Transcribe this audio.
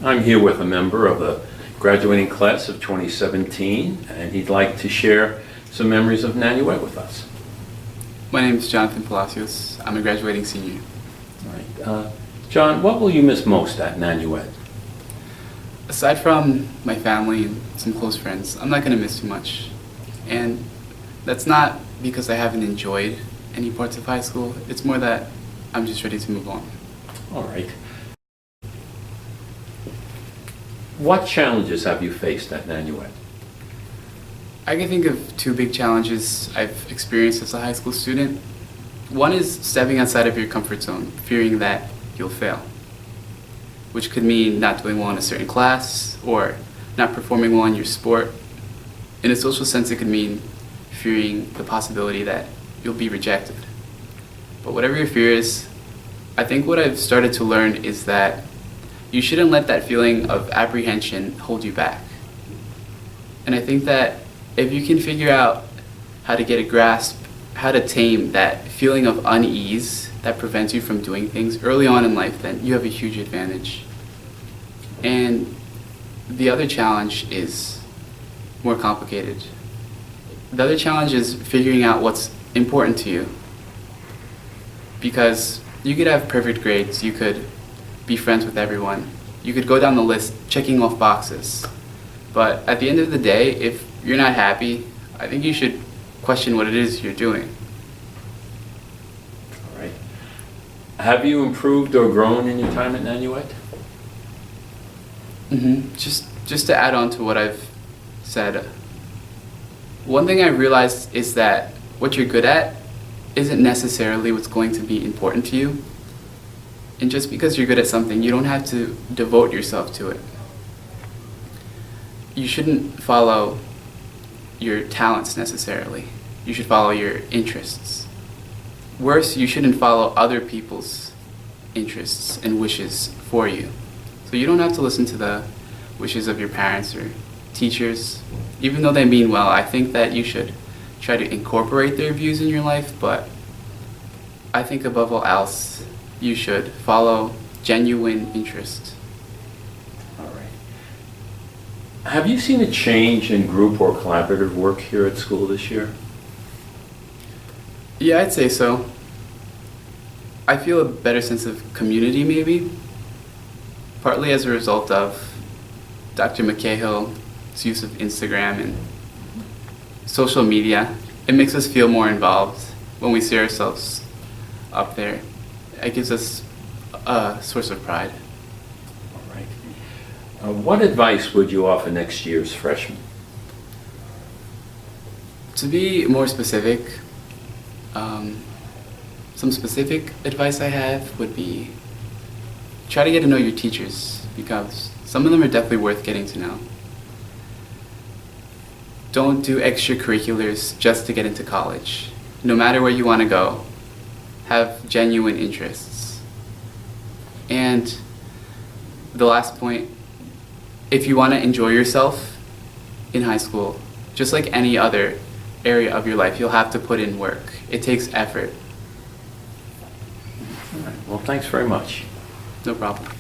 I'm here with a member of the graduating class of 2017, and he'd like to share some memories of Nanuet with us. My name is Jonathan Palacios. I'm a graduating senior. All right. John, what will you miss most at Nanuet? Aside from my family and some close friends, I'm not going to miss too much. And that's not because I haven't enjoyed any parts of high school. It's more that I'm just ready to move on. All right. What challenges have you faced at Nanuet? I can think of two big challenges I've experienced as a high school student. One is stepping outside of your comfort zone, fearing that you'll fail, which could mean not doing well in a certain class or not performing well in your sport. In a social sense, it could mean fearing the possibility that you'll be rejected. But whatever your fear is, I think what I've started to learn is that you shouldn't let that feeling of apprehension hold you back. And I think that if you can figure out how to get a grasp, how to tame that feeling of unease that prevents you from doing things early on in life, then you have a huge advantage. And the other challenge is more complicated. The other challenge is figuring out what's important to you. Because you could have perfect grades, you could be friends with everyone, you could go down the list checking off boxes. But at the end of the day, if you're not happy, I think you should question what it is you're doing. All right. Have you improved or grown in your time at Nanuet? Just to add on to what I've said, one thing I realized is that what you're good at isn't necessarily what's going to be important to you. And just because you're good at something, you don't have to devote yourself to it. You shouldn't follow your talents necessarily. You should follow your interests. Worse, you shouldn't follow other people's interests and wishes for you. So you don't have to listen to the wishes of your parents or teachers. Even though they mean well, I think that you should try to incorporate their views in your life, but I think above all else, you should follow genuine interest. All right. Have you seen a change in group or collaborative work here at school this year? Yeah, I'd say so. I feel a better sense of community maybe, partly as a result of Dr. McCahill's use of Instagram and social media. It makes us feel more involved when we see ourselves up there. It gives us a source of pride. All right. What advice would you offer next year's freshmen? To be more specific, some specific advice I have would be try to get to know your teachers, because some of them are definitely worth getting to know. Don't do extracurriculars just to get into college. No matter where you want to go, have genuine interests. And the last point, if you want to enjoy yourself in high school, just like any other area of your life, you'll have to put in work. It takes effort. All right. Well, thanks very much. No problem.